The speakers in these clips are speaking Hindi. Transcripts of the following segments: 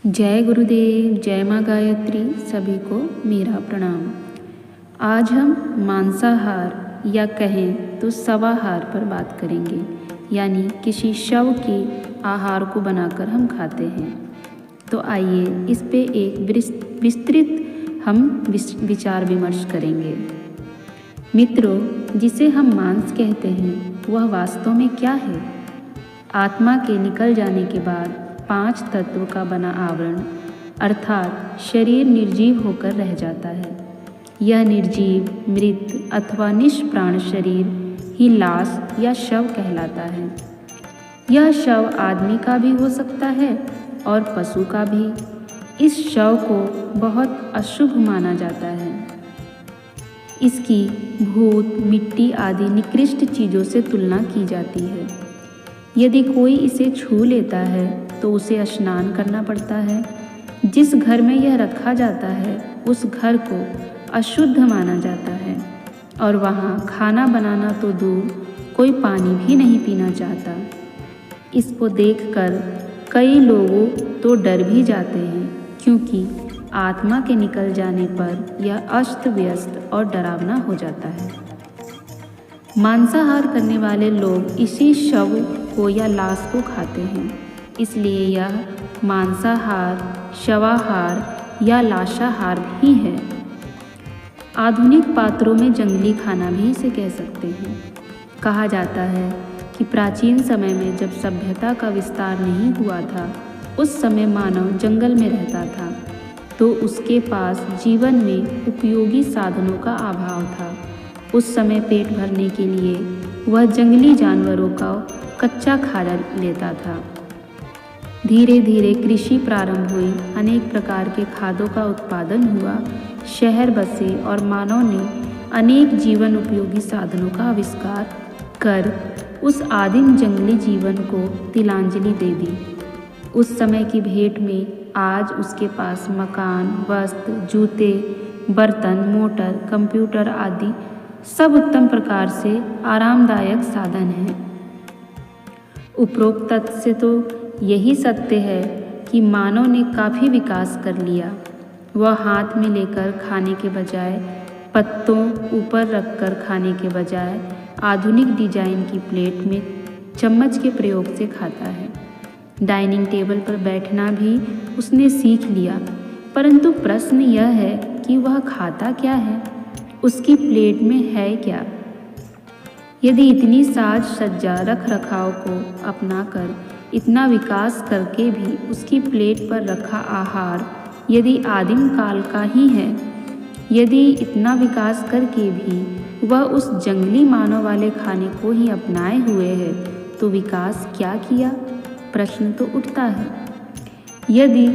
जय गुरुदेव, जय माँ गायत्री। सभी को मेरा प्रणाम। आज हम मांसाहार या कहें तो शवाहार पर बात करेंगे, यानी किसी शव के आहार को बनाकर हम खाते हैं। तो आइए इस पे एक विस्तृत हम विचार विमर्श करेंगे। मित्रों, जिसे हम मांस कहते हैं वह वास्तव में क्या है? आत्मा के निकल जाने के बाद 5 तत्व का बना आवरण अर्थात शरीर निर्जीव होकर रह जाता है। यह निर्जीव, मृत अथवा निष्प्राण शरीर ही लाश या शव कहलाता है। यह शव आदमी का भी हो सकता है और पशु का भी। इस शव को बहुत अशुभ माना जाता है। इसकी भूत, मिट्टी आदि निकृष्ट चीज़ों से तुलना की जाती है। यदि कोई इसे छू लेता है तो उसे स्नान करना पड़ता है। जिस घर में यह रखा जाता है उस घर को अशुद्ध माना जाता है और वहाँ खाना बनाना तो दूर, कोई पानी भी नहीं पीना चाहता। इसको देखकर कई लोगों तो डर भी जाते हैं, क्योंकि आत्मा के निकल जाने पर यह अस्त व्यस्त और डरावना हो जाता है। मांसाहार करने वाले लोग इसी शव को या लाश को खाते हैं, इसलिए यह मांसाहार, शवाहार या लाशाहार भी है। आधुनिक पात्रों में जंगली खाना भी इसे कह सकते हैं। कहा जाता है कि प्राचीन समय में जब सभ्यता का विस्तार नहीं हुआ था, उस समय मानव जंगल में रहता था, तो उसके पास जीवन में उपयोगी साधनों का अभाव था। उस समय पेट भरने के लिए वह जंगली जानवरों का कच्चा खा लेता था। धीरे धीरे कृषि प्रारंभ हुई, अनेक प्रकार के खाद्यों का उत्पादन हुआ, शहर बसे और मानव ने अनेक जीवन उपयोगी साधनों का आविष्कार कर उस आदिम जंगली जीवन को तिलांजलि दे दी। उस समय की भेंट में आज उसके पास मकान, वस्त्र, जूते, बर्तन, मोटर, कंप्यूटर आदि सब उत्तम प्रकार से आरामदायक साधन हैं। उपरोक्त तथ्य से तो यही सत्य है कि मानव ने काफ़ी विकास कर लिया। वह हाथ में लेकर खाने के बजाय, पत्तों ऊपर रखकर खाने के बजाय आधुनिक डिजाइन की प्लेट में चम्मच के प्रयोग से खाता है। डाइनिंग टेबल पर बैठना भी उसने सीख लिया, परंतु प्रश्न यह है कि वह खाता क्या है, उसकी प्लेट में है क्या? यदि इतनी साज सज्जा रख रखाव को अपनाकर, इतना विकास करके भी उसकी प्लेट पर रखा आहार यदि आदिम काल का ही है, यदि इतना विकास करके भी वह उस जंगली मानव वाले खाने को ही अपनाए हुए है, तो विकास क्या किया? प्रश्न तो उठता है। यदि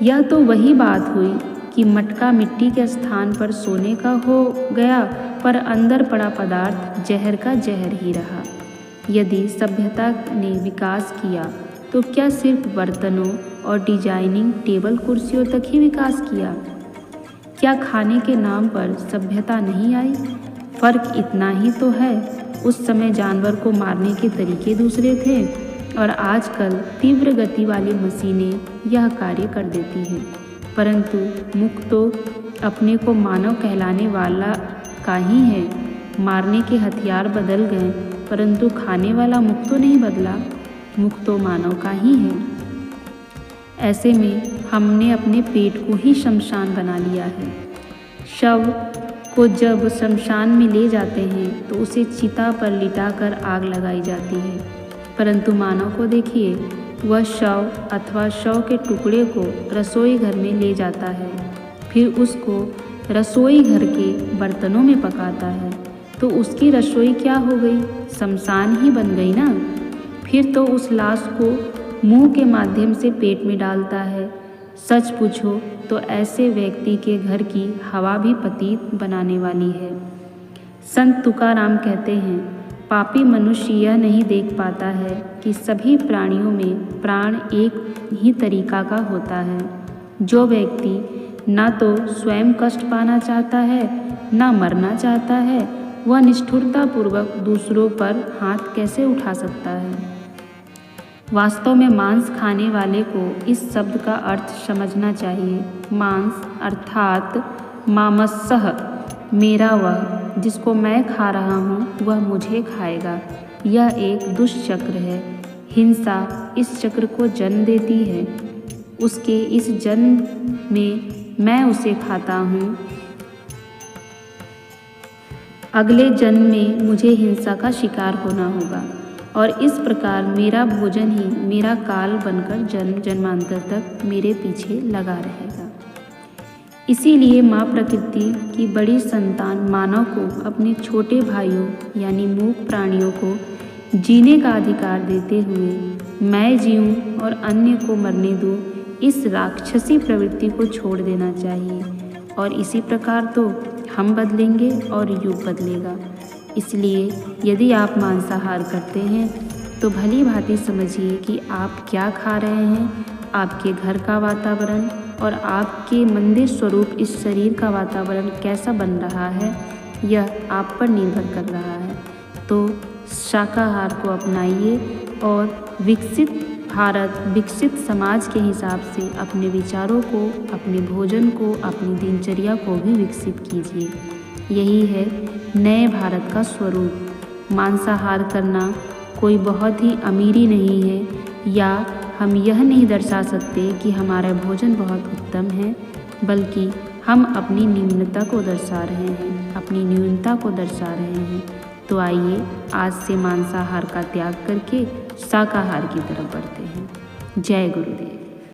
यह तो वही बात हुई कि मटका मिट्टी के स्थान पर सोने का हो गया, पर अंदर पड़ा पदार्थ जहर का जहर ही रहा। यदि सभ्यता ने विकास किया तो क्या सिर्फ बर्तनों और डिजाइनिंग टेबल कुर्सियों तक ही विकास किया? क्या खाने के नाम पर सभ्यता नहीं आई? फर्क इतना ही तो है, उस समय जानवर को मारने के तरीके दूसरे थे और आजकल तीव्र गति वाली मशीनें यह कार्य कर देती हैं। परंतु मुख तो अपने को मानव कहलाने वाला का ही है। मारने के हथियार बदल गए, परंतु खाने वाला मुख तो नहीं बदला। मुख तो मानव का ही है। ऐसे में हमने अपने पेट को ही शमशान बना लिया है। शव को जब शमशान में ले जाते हैं तो उसे चिता पर लिटाकर आग लगाई जाती है, परंतु मानव को देखिए, वह शव अथवा शव के टुकड़े को रसोई घर में ले जाता है, फिर उसको रसोई घर के बर्तनों में पकाता है, तो उसकी रसोई क्या हो गई? शमशान ही बन गई ना। फिर तो उस लाश को मुंह के माध्यम से पेट में डालता है। सच पूछो तो ऐसे व्यक्ति के घर की हवा भी पतित बनाने वाली है। संत तुकाराम कहते हैं, पापी मनुष्य यह नहीं देख पाता है कि सभी प्राणियों में प्राण एक ही तरीका का होता है। जो व्यक्ति ना तो स्वयं कष्ट पाना चाहता है, ना मरना चाहता है, वह निष्ठुरतापूर्वक दूसरों पर हाथ कैसे उठा सकता है? वास्तव में मांस खाने वाले को इस शब्द का अर्थ समझना चाहिए। मांस अर्थात मामस्सः, मेरा वह जिसको मैं खा रहा हूँ वह मुझे खाएगा। यह एक दुष्चक्र है। हिंसा इस चक्र को जन्म देती है। उसके इस जन्म में मैं उसे खाता हूँ, अगले जन्म में मुझे हिंसा का शिकार होना होगा और इस प्रकार मेरा भोजन ही मेरा काल बनकर जन्म जन्मांतर तक मेरे पीछे लगा रहेगा। इसीलिए माँ प्रकृति की बड़ी संतान मानव को अपने छोटे भाइयों यानी मूक प्राणियों को जीने का अधिकार देते हुए मैं जीऊँ और अन्य को मरने दूँ, इस राक्षसी प्रवृत्ति को छोड़ देना चाहिए। और इसी प्रकार तो हम बदलेंगे और युग बदलेगा। इसलिए यदि आप मांसाहार करते हैं तो भली भांति समझिए कि आप क्या खा रहे हैं। आपके घर का वातावरण और आपके मंदिर स्वरूप इस शरीर का वातावरण कैसा बन रहा है, यह आप पर निर्भर कर रहा है। तो शाकाहार को अपनाइए और विकसित भारत, विकसित समाज के हिसाब से अपने विचारों को, अपने भोजन को, अपनी दिनचर्या को भी विकसित कीजिए। यही है नए भारत का स्वरूप। मांसाहार करना कोई बहुत ही अमीरी नहीं है, या हम यह नहीं दर्शा सकते कि हमारा भोजन बहुत उत्तम है, बल्कि हम अपनी निम्नता को दर्शा रहे हैं, अपनी न्यूनता को दर्शा रहे हैं। तो आइए आज से मांसाहार का त्याग करके शाकाहार की तरफ बढ़ते हैं। जय गुरुदेव।